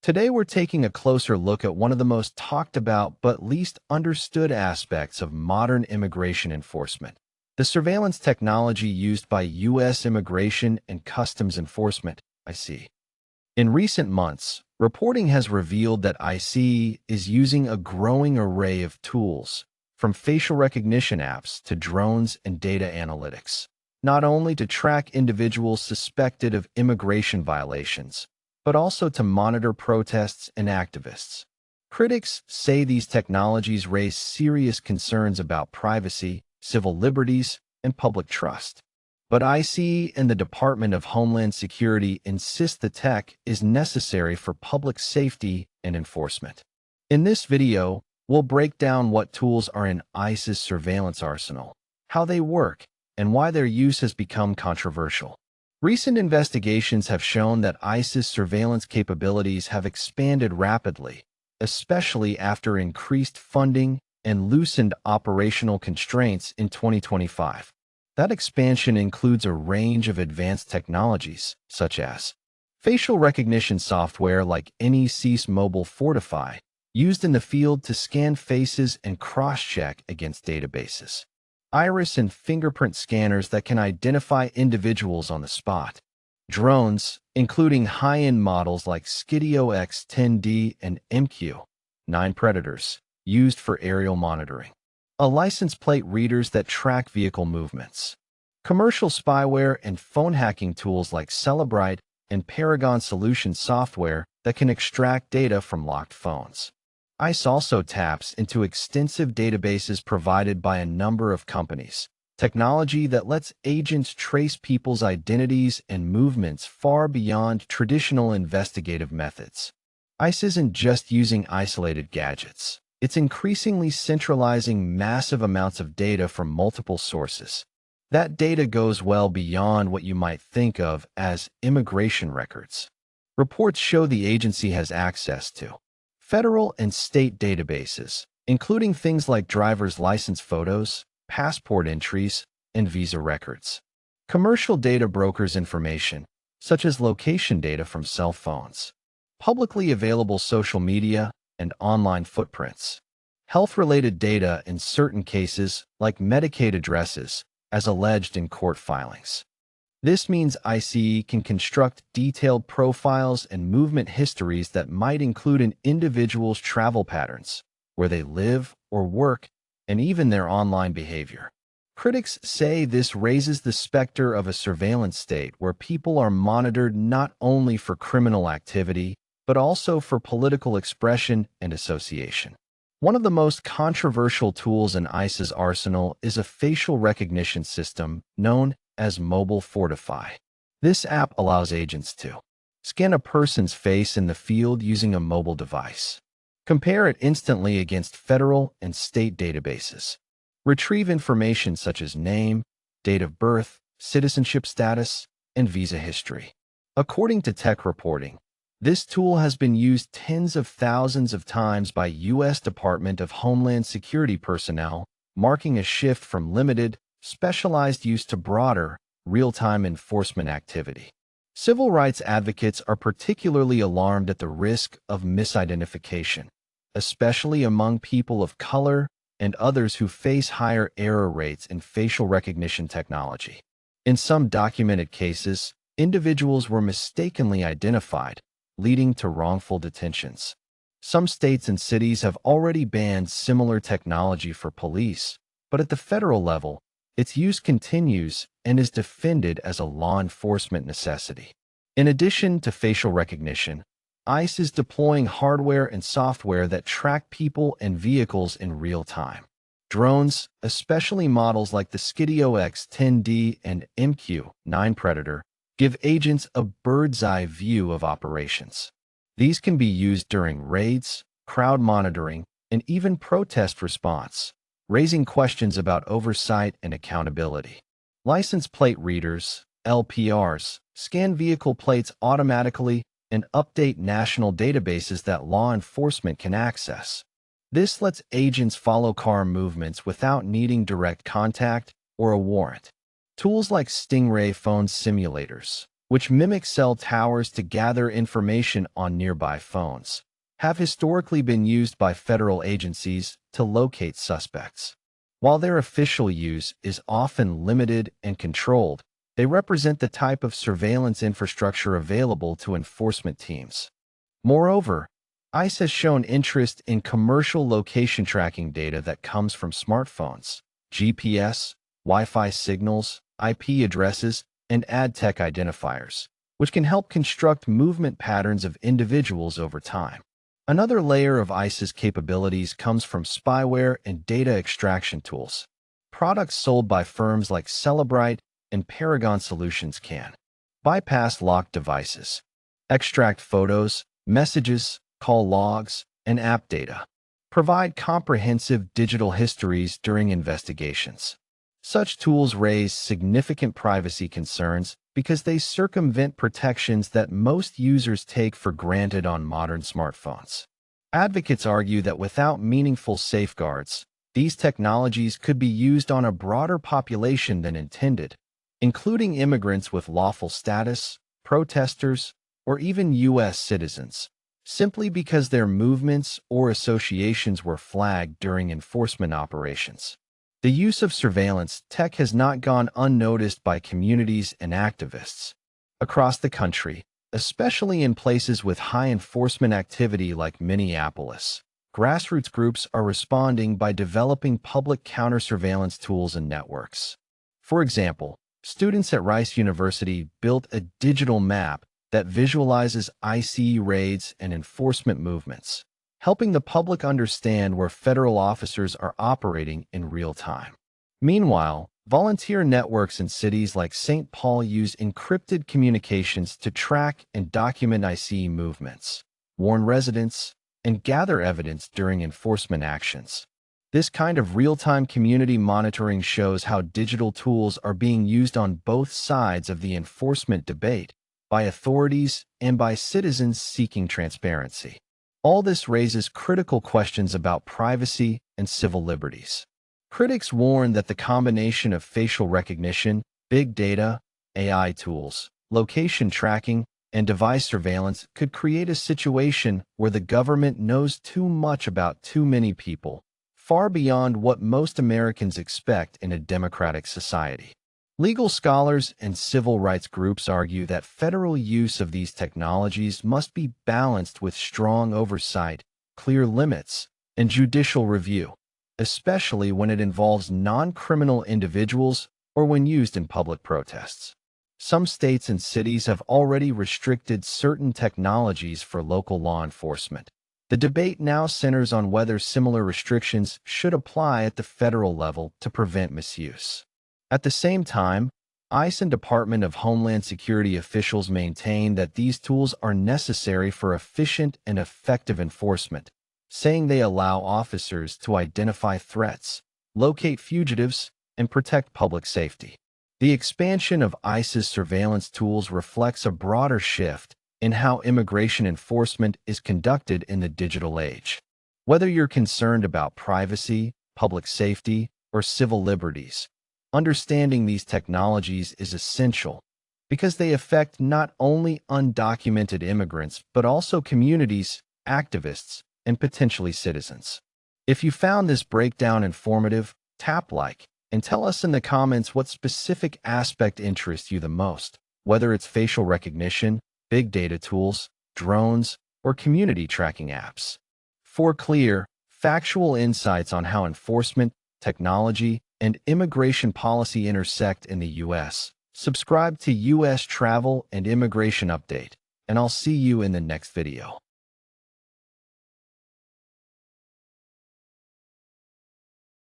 Today we're taking a closer look at one of the most talked about but least understood aspects of modern immigration enforcement, the surveillance technology used by U.S. Immigration and Customs Enforcement, ICE. In recent months, reporting has revealed that ICE is using a growing array of tools, from facial recognition apps to drones and data analytics, not only to track individuals suspected of immigration violations, but also to monitor protests and activists. Critics say these technologies raise serious concerns about privacy, civil liberties, and public trust. But ICE and the Department of Homeland Security insist the tech is necessary for public safety and enforcement. In this video, we'll break down what tools are in ICE's surveillance arsenal, how they work, and why their use has become controversial. Recent investigations have shown that ICE's surveillance capabilities have expanded rapidly, especially after increased funding and loosened operational constraints in 2025. That expansion includes a range of advanced technologies, such as facial recognition software like NEC's Mobile Fortify, used in the field to scan faces and cross-check against databases, iris and fingerprint scanners that can identify individuals on the spot, drones, including high-end models like Skydio X-10D and MQ-9 Predators, used for aerial monitoring, a license plate readers that track vehicle movements, commercial spyware and phone hacking tools like Celebrite and Paragon Solution software that can extract data from locked phones. ICE also taps into extensive databases provided by a number of companies, technology that lets agents trace people's identities and movements far beyond traditional investigative methods. ICE isn't just using isolated gadgets. It's increasingly centralizing massive amounts of data from multiple sources. That data goes well beyond what you might think of as immigration records. Reports show the agency has access to federal and state databases, including things like driver's license photos, passport entries, and visa records. Commercial data brokers information, such as location data from cell phones, publicly available social media, and online footprints. Health-related data in certain cases, like Medicaid addresses, as alleged in court filings. This means ICE can construct detailed profiles and movement histories that might include an individual's travel patterns, where they live or work, and even their online behavior. Critics say this raises the specter of a surveillance state where people are monitored not only for criminal activity, but also for political expression and association. One of the most controversial tools in ICE's arsenal is a facial recognition system known as Mobile Fortify. This app allows agents to scan a person's face in the field using a mobile device, compare it instantly against federal and state databases, retrieve information such as name, date of birth, citizenship status, and visa history. According to tech reporting, this tool has been used tens of thousands of times by U.S. Department of Homeland Security personnel, marking a shift from limited, specialized use to broader, real-time enforcement activity. Civil rights advocates are particularly alarmed at the risk of misidentification, especially among people of color and others who face higher error rates in facial recognition technology. In some documented cases, individuals were mistakenly identified, leading to wrongful detentions. Some states and cities have already banned similar technology for police, but at the federal level, its use continues and is defended as a law enforcement necessity. In addition to facial recognition, ICE is deploying hardware and software that track people and vehicles in real time. Drones, especially models like the Skydio X-10D and MQ-9 Predator, give agents a bird's-eye view of operations. These can be used during raids, crowd monitoring, and even protest response, raising questions about oversight and accountability. License plate readers, LPRs, scan vehicle plates automatically and update national databases that law enforcement can access. This lets agents follow car movements without needing direct contact or a warrant. Tools like Stingray phone simulators, which mimic cell towers to gather information on nearby phones, have historically been used by federal agencies to locate suspects. While their official use is often limited and controlled, they represent the type of surveillance infrastructure available to enforcement teams. Moreover, ICE has shown interest in commercial location tracking data that comes from smartphones, GPS, Wi-Fi signals, IP addresses, and ad tech identifiers, which can help construct movement patterns of individuals over time. Another layer of ICE's capabilities comes from spyware and data extraction tools. Products sold by firms like Cellebrite and Paragon Solutions can bypass locked devices, extract photos, messages, call logs, and app data, provide comprehensive digital histories during investigations. Such tools raise significant privacy concerns because they circumvent protections that most users take for granted on modern smartphones. Advocates argue that without meaningful safeguards, these technologies could be used on a broader population than intended, including immigrants with lawful status, protesters, or even U.S. citizens, simply because their movements or associations were flagged during enforcement operations. The use of surveillance tech has not gone unnoticed by communities and activists across the country, especially in places with high enforcement activity like Minneapolis. Grassroots groups are responding by developing public counter-surveillance tools and networks. For example, students at Rice University built a digital map that visualizes ICE raids and enforcement movements, helping the public understand where federal officers are operating in real time. Meanwhile, volunteer networks in cities like St. Paul use encrypted communications to track and document ICE movements, warn residents, and gather evidence during enforcement actions. This kind of real-time community monitoring shows how digital tools are being used on both sides of the enforcement debate, by authorities and by citizens seeking transparency. All this raises critical questions about privacy and civil liberties. Critics warn that the combination of facial recognition, big data, AI tools, location tracking, and device surveillance could create a situation where the government knows too much about too many people, far beyond what most Americans expect in a democratic society. Legal scholars and civil rights groups argue that federal use of these technologies must be balanced with strong oversight, clear limits, and judicial review, especially when it involves non-criminal individuals or when used in public protests. Some states and cities have already restricted certain technologies for local law enforcement. The debate now centers on whether similar restrictions should apply at the federal level to prevent misuse. At the same time, ICE and Department of Homeland Security officials maintain that these tools are necessary for efficient and effective enforcement, saying they allow officers to identify threats, locate fugitives, and protect public safety. The expansion of ICE's surveillance tools reflects a broader shift in how immigration enforcement is conducted in the digital age. Whether you're concerned about privacy, public safety, or civil liberties, understanding these technologies is essential because they affect not only undocumented immigrants but also communities, activists, and potentially citizens. If you found this breakdown informative, tap like and tell us in the comments what specific aspect interests you the most, whether it's facial recognition, big data tools, drones, or community tracking apps. For clear, factual insights on how enforcement, technology, and immigration policy intersect in the U.S., subscribe to U.S. Travel and Immigration Update, and I'll see you in the next video.